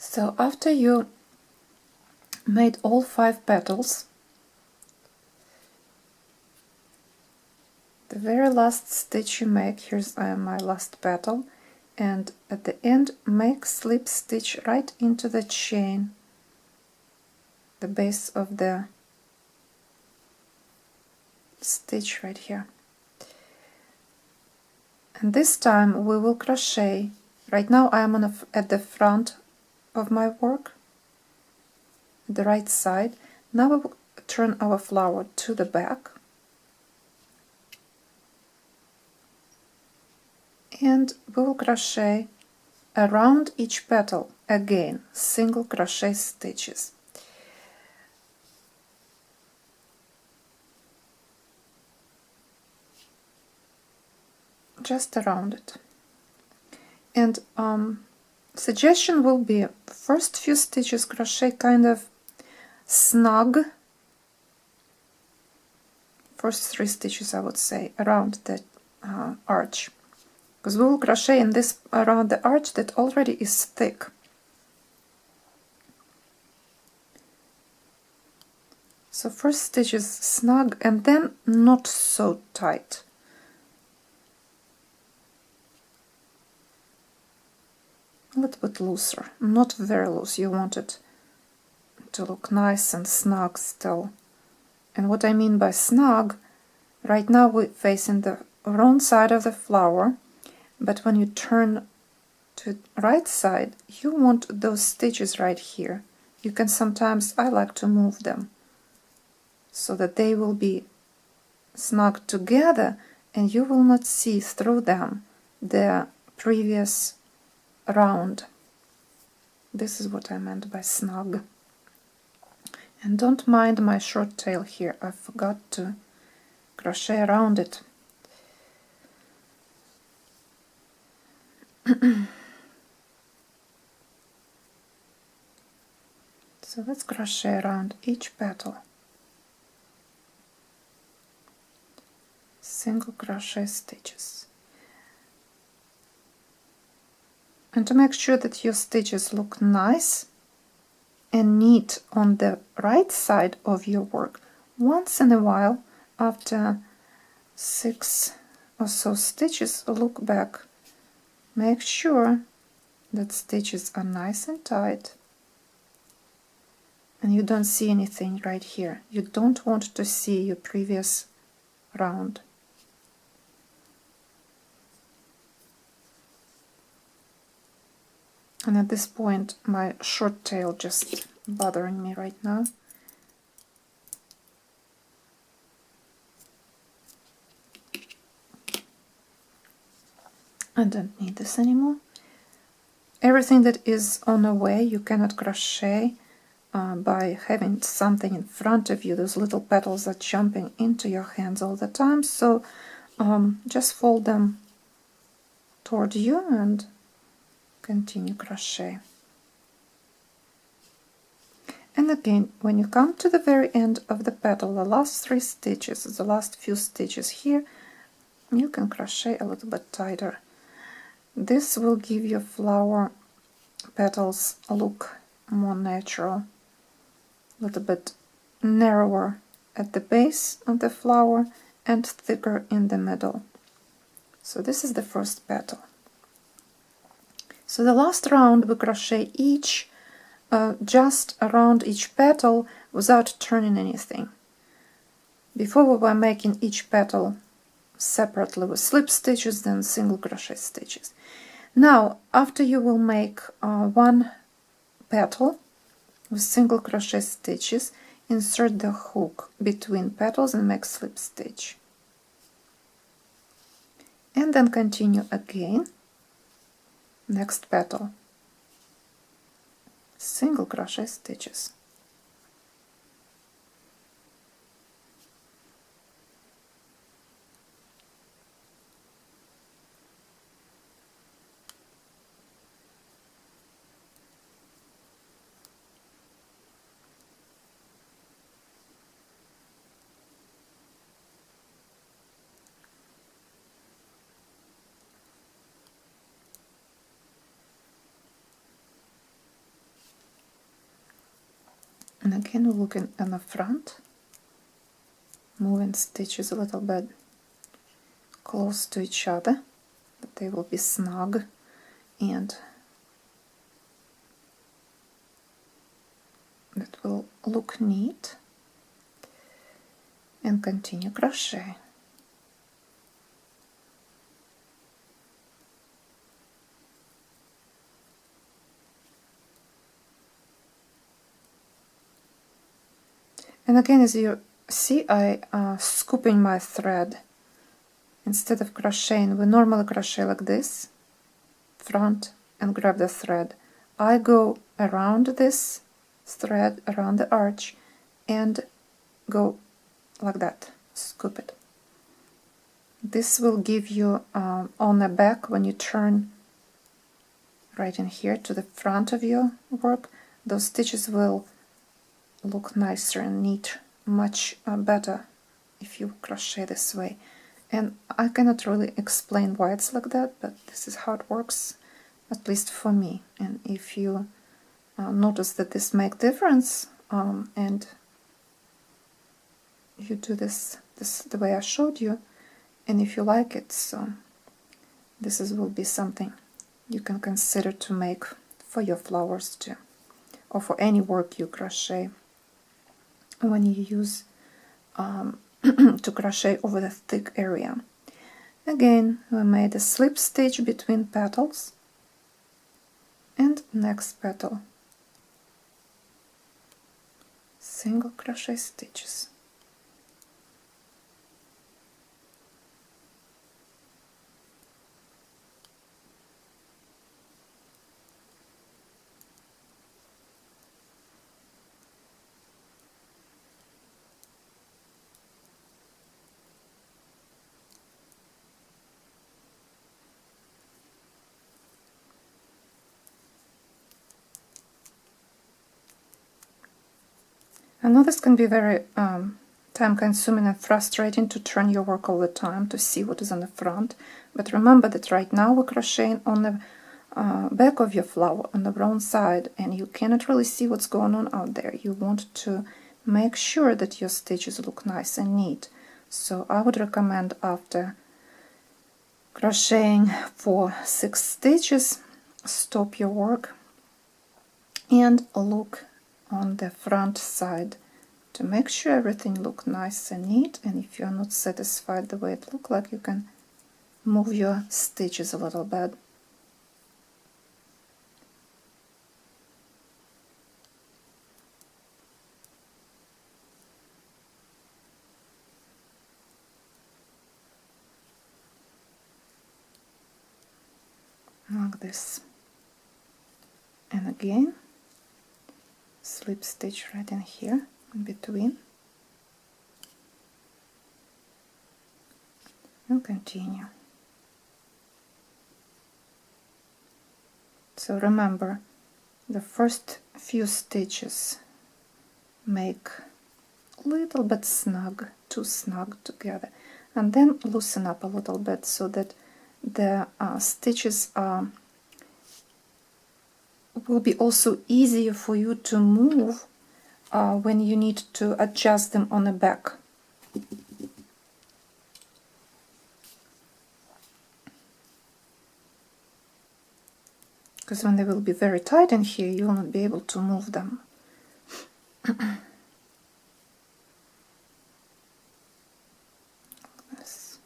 So after you made all 5 petals, the very last stitch you make, here's my last petal, and at the end make slip stitch right into the chain, the base of the stitch right here. And this time we will crochet. Right now I am at the front of my work, the right side. Now we will turn our flower to the back, and we will crochet around each petal again, single crochet stitches. Just around it. And suggestion will be first few stitches crochet kind of snug, first 3 stitches I would say, around the arch, because we will crochet in this around the arch that already is thick. So first stitch is snug and then not so tight. A little bit looser, not very loose. You want it to look nice and snug still. And what I mean by snug, right now we're facing the wrong side of the flower, but when you turn to the right side, you want those stitches right here. You can sometimes, I like to move them so that they will be snug together and you will not see through them the previous round. This is what I meant by snug. And don't mind my short tail here, I forgot to crochet around it. So let's crochet around each petal. Single crochet stitches. And to make sure that your stitches look nice and neat on the right side of your work, once in a while, after 6 or so stitches, look back. Make sure that stitches are nice and tight and you don't see anything right here. You don't want to see your previous round. And at this point my short tail just bothering me right now. I don't need this anymore. Everything that is on the way you cannot crochet by having something in front of you. Those little petals are jumping into your hands all the time, so just fold them toward you and continue crochet. And again, when you come to the very end of the petal, the last 3 stitches, the last few stitches here, you can crochet a little bit tighter. This will give your flower petals a look more natural, a little bit narrower at the base of the flower and thicker in the middle. So this is the first petal. So the last round we crochet each just around each petal without turning anything. Before we were making each petal separately with slip stitches, then single crochet stitches. Now after you will make 1 petal with single crochet stitches, insert the hook between petals and make slip stitch. And then continue again. Next petal, single crochet stitches. And again, we're looking on the front, moving stitches a little bit close to each other, but they will be snug and that will look neat. And continue crochet. And again, as you see, I scooping my thread. Instead of crocheting, we normally crochet like this, front, and grab the thread. I go around this thread, around the arch, and go like that, scoop it. This will give you on the back, when you turn right in here to the front of your work, those stitches will look nicer and neat, much better if you crochet this way. And I cannot really explain why it's like that, but this is how it works, at least for me. And if you notice that this makes difference and you do this the way I showed you, and if you like it, so this will be something you can consider to make for your flowers too, or for any work you crochet when you use to crochet over the thick area. Again, we made a slip stitch between petals, and next petal, single crochet stitches. I know this can be very time-consuming and frustrating to turn your work all the time to see what is on the front, but remember that right now we're crocheting on the back of your flower, on the wrong side, and you cannot really see what's going on out there. You want to make sure that your stitches look nice and neat. So I would recommend, after crocheting for 6 stitches, stop your work and look on the front side to make sure everything looks nice and neat. And if you're not satisfied the way it looks like, you can move your stitches a little bit. Like this. And again, slip stitch right in here in between, and continue. So remember, the first few stitches make a little bit snug, too snug together, and then loosen up a little bit so that the stitches will be also easier for you to move when you need to adjust them on the back. Because when they will be very tight in here, you will not be able to move them. Yes.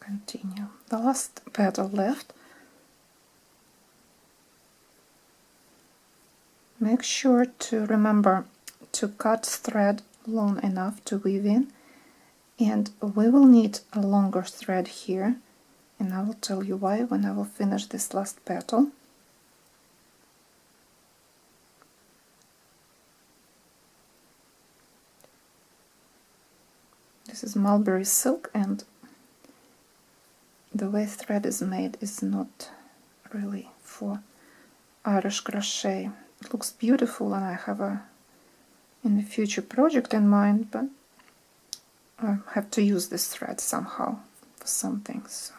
Continue. The last petal left. Make sure to remember to cut thread long enough to weave in, and we will need a longer thread here and I will tell you why when I will finish this last petal. This is mulberry silk, and the way thread is made is not really for Irish crochet. It looks beautiful, and I have a in the future project in mind, but I have to use this thread somehow for something. So.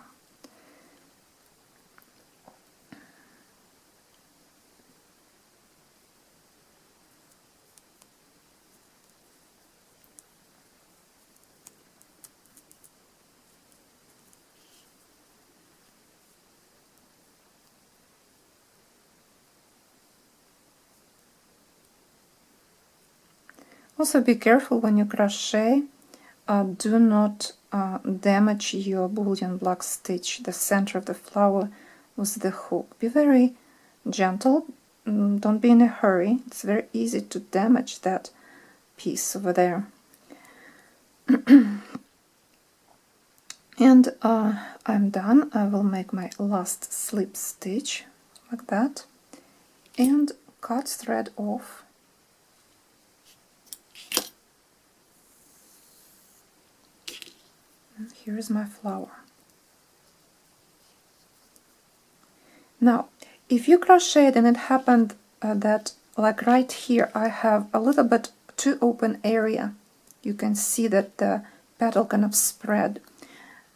Also be careful when you crochet, do not damage your bullion block stitch, the center of the flower, with the hook. Be very gentle, don't be in a hurry, it's very easy to damage that piece over there. And I'm done. I will make my last slip stitch like that and cut thread off. And here is my flower. Now, if you crocheted and it happened that, like right here, I have a little bit too open area, you can see that the petal kind of spread.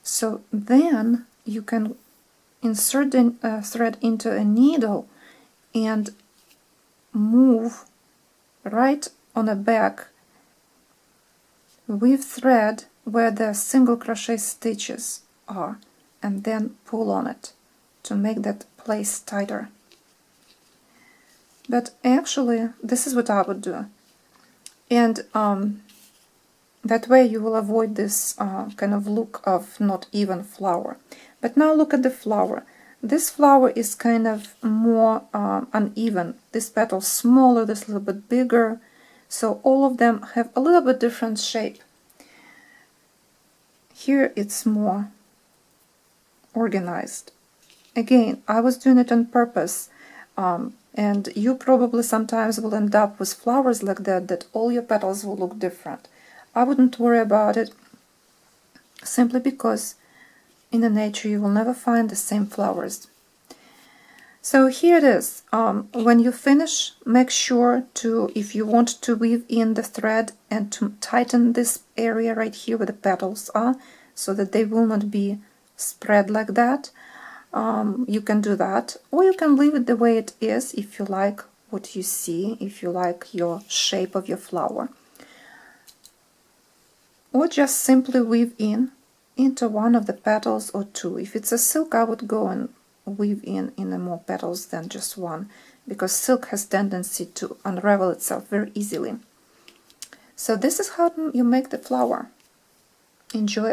So then you can insert the thread into a needle and move right on the back with thread where the single crochet stitches are, and then pull on it to make that place tighter. But actually this is what I would do, and that way you will avoid this kind of look of not even flower. But now look at the flower. This flower is kind of more uneven. This petal smaller, this a little bit bigger, so all of them have a little bit different shape. Here it's more organized. Again, I was doing it on purpose, and you probably sometimes will end up with flowers like that, that all your petals will look different. I wouldn't worry about it, simply because in the nature you will never find the same flowers. So here it is. When you finish, make sure to, if you want to weave in the thread and to tighten this area right here where the petals are, so that they will not be spread like that, you can do that, or you can leave it the way it is if you like what you see, if you like your shape of your flower. Or just simply weave in into one of the petals or two. If it's a silk, I would go and weave in more petals than just one, because silk has tendency to unravel itself very easily. So this is how you make the flower. Enjoy it.